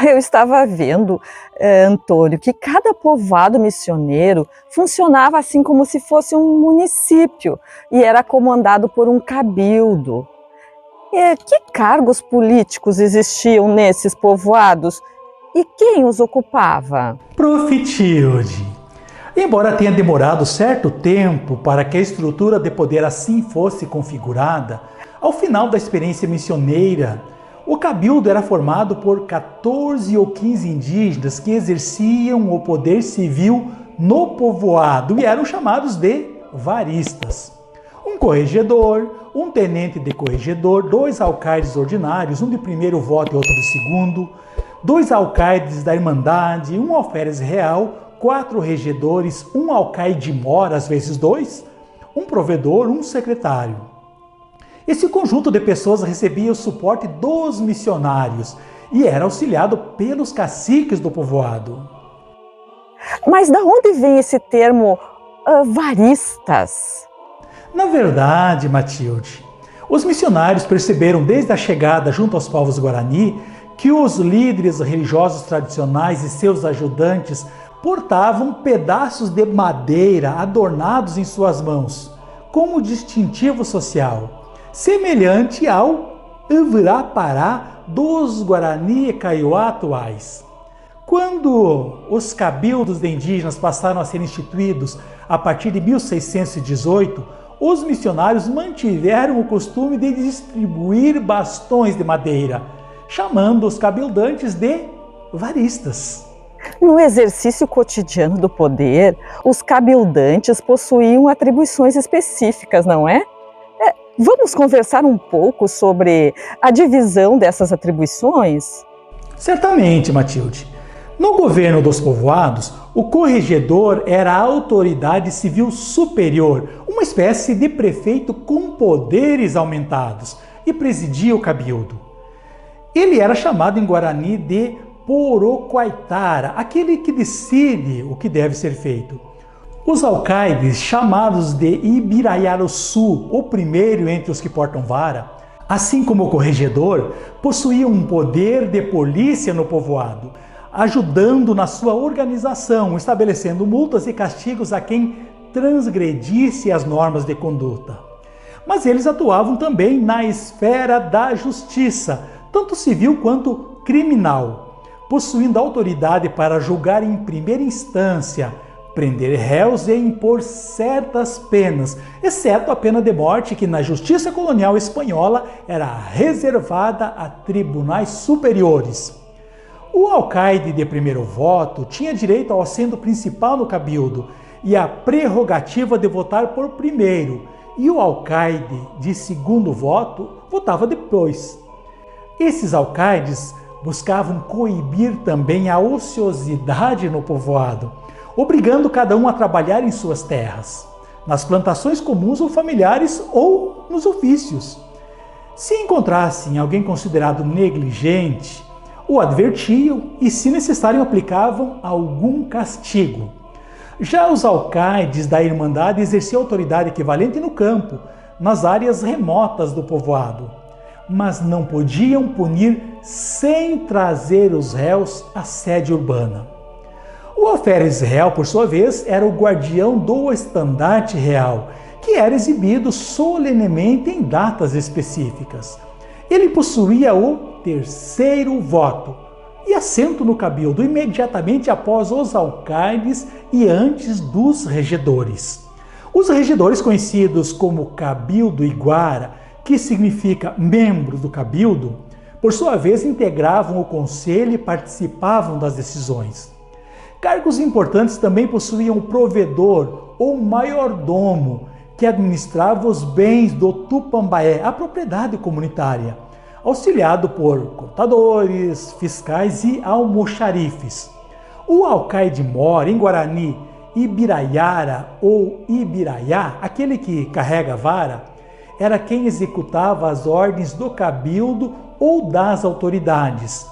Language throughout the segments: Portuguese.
Eu estava vendo, Antônio, que cada povoado missioneiro funcionava assim como se fosse um município e era comandado por um cabildo. Que cargos políticos existiam nesses povoados e quem os ocupava? Profitilde. Embora tenha demorado certo tempo para que a estrutura de poder assim fosse configurada, ao final da experiência missioneira, o cabildo era formado por 14 ou 15 indígenas que exerciam o poder civil no povoado e eram chamados de varistas. Um corregedor, um tenente de corregedor, dois alcaides ordinários, um de primeiro voto e outro de segundo, dois alcaides da Irmandade, um alferes real, 4 regedores, um alcaide-mor, às vezes 2, um provedor, um secretário. Esse conjunto de pessoas recebia o suporte dos missionários e era auxiliado pelos caciques do povoado. Mas da onde vem esse termo varistas? Na verdade, Matilde, os missionários perceberam desde a chegada junto aos povos Guarani que os líderes religiosos tradicionais e seus ajudantes portavam pedaços de madeira adornados em suas mãos, como distintivo social, semelhante ao Ivrapará dos Guarani e Kaiowá atuais. Quando os cabildos de indígenas passaram a ser instituídos a partir de 1618, os missionários mantiveram o costume de distribuir bastões de madeira, chamando os cabildantes de varistas. No exercício cotidiano do poder, os cabildantes possuíam atribuições específicas, não é? Vamos conversar um pouco sobre a divisão dessas atribuições? Certamente, Matilde. No governo dos povoados, o corregedor era a autoridade civil superior, uma espécie de prefeito com poderes aumentados, e presidia o cabildo. Ele era chamado em Guarani de Poroquaitara, aquele que decide o que deve ser feito. Os alcaides, chamados de Ibiraiaruçu, o primeiro entre os que portam vara, assim como o corregedor, possuíam um poder de polícia no povoado, ajudando na sua organização, estabelecendo multas e castigos a quem transgredisse as normas de conduta. Mas eles atuavam também na esfera da justiça, tanto civil quanto criminal, possuindo autoridade para julgar em primeira instância, prender réus e impor certas penas, exceto a pena de morte, que na justiça colonial espanhola era reservada a tribunais superiores. O alcaide de primeiro voto tinha direito ao assento principal no cabildo e a prerrogativa de votar por primeiro, e o alcaide de segundo voto votava depois. Esses alcaides buscavam coibir também a ociosidade no povoado, obrigando cada um a trabalhar em suas terras, nas plantações comuns ou familiares ou nos ofícios. Se encontrassem alguém considerado negligente, o advertiam e, se necessário, aplicavam algum castigo. Já os alcaides da Irmandade exerciam autoridade equivalente no campo, nas áreas remotas do povoado, mas não podiam punir sem trazer os réus à sede urbana. O alferes real, por sua vez, era o guardião do estandarte real, que era exibido solenemente em datas específicas. Ele possuía o terceiro voto e assento no cabildo imediatamente após os alcaides e antes dos regedores. Os regedores, conhecidos como cabildo iguara, que significa membros do cabildo, por sua vez integravam o conselho e participavam das decisões. Cargos importantes também possuíam o provedor ou maiordomo, que administrava os bens do Tupambaé, a propriedade comunitária, auxiliado por contadores, fiscais e almoxarifes. O alcaide-mor, em Guarani, Ibiraiara ou Ibiraiá, aquele que carrega a vara, era quem executava as ordens do cabildo ou das autoridades.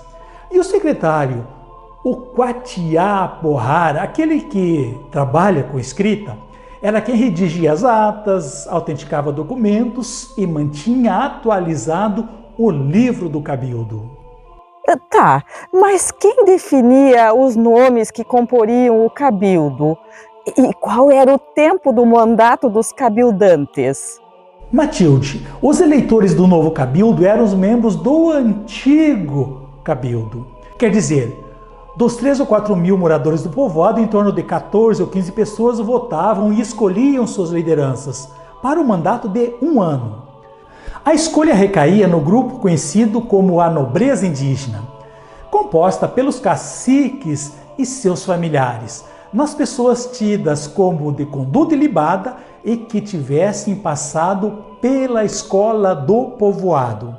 E o secretário, o Quatiá Porrara, aquele que trabalha com escrita, era quem redigia as atas, autenticava documentos e mantinha atualizado o livro do cabildo. Tá, mas quem definia os nomes que comporiam o cabildo? E qual era o tempo do mandato dos cabildantes? Matilde, os eleitores do novo cabildo eram os membros do antigo cabildo. Quer dizer, dos 3 ou 4 mil moradores do povoado, em torno de 14 ou 15 pessoas votavam e escolhiam suas lideranças para o mandato de 1 ano. A escolha recaía no grupo conhecido como a nobreza indígena, composta pelos caciques e seus familiares, nas pessoas tidas como de conduta ilibada e que tivessem passado pela escola do povoado.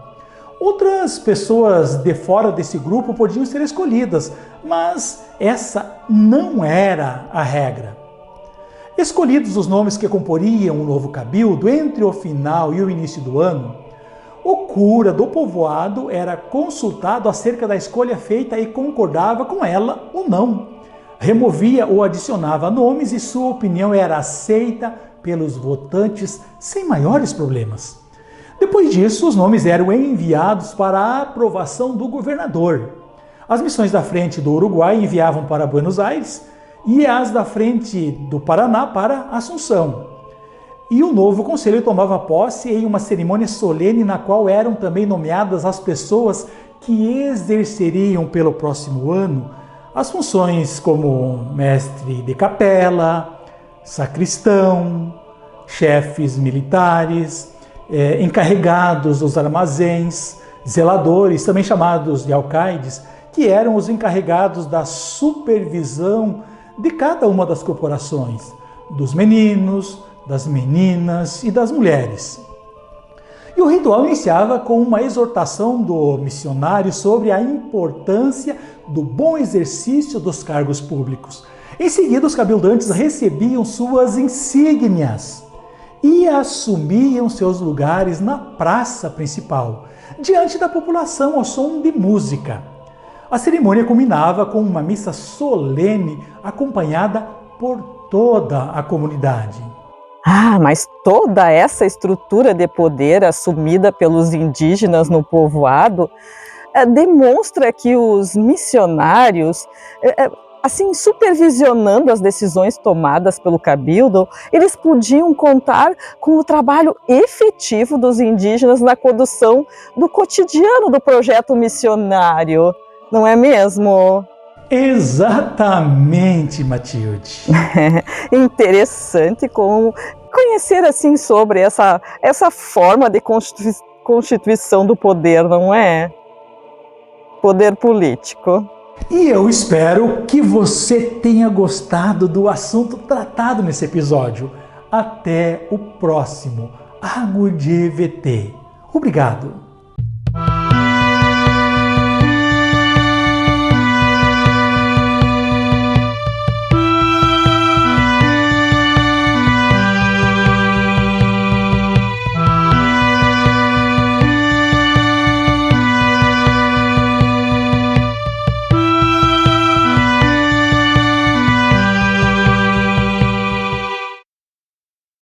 Outras pessoas de fora desse grupo podiam ser escolhidas, mas essa não era a regra. Escolhidos os nomes que comporiam o novo cabildo, entre o final e o início do ano, o cura do povoado era consultado acerca da escolha feita e concordava com ela ou não. Removia ou adicionava nomes e sua opinião era aceita pelos votantes sem maiores problemas. Depois disso, os nomes eram enviados para a aprovação do governador. As missões da Frente do Uruguai enviavam para Buenos Aires e as da Frente do Paraná para Assunção. E o novo conselho tomava posse em uma cerimônia solene na qual eram também nomeadas as pessoas que exerceriam pelo próximo ano as funções como mestre de capela, sacristão, chefes militares, encarregados dos armazéns, zeladores, também chamados de alcaides, que eram os encarregados da supervisão de cada uma das corporações, dos meninos, das meninas e das mulheres. E o ritual iniciava com uma exortação do missionário sobre a importância do bom exercício dos cargos públicos. Em seguida, os cabildantes recebiam suas insígnias e assumiam seus lugares na praça principal, diante da população ao som de música. A cerimônia culminava com uma missa solene acompanhada por toda a comunidade. Mas toda essa estrutura de poder assumida pelos indígenas no povoado demonstra que os missionários, assim, supervisionando as decisões tomadas pelo cabildo, eles podiam contar com o trabalho efetivo dos indígenas na condução do cotidiano do projeto missionário, não é mesmo? Exatamente, Matilde. Interessante como conhecer assim sobre essa forma de constituição do poder, não é? Poder político. E eu espero que você tenha gostado do assunto tratado nesse episódio. Até o próximo Agro de EVT. Obrigado.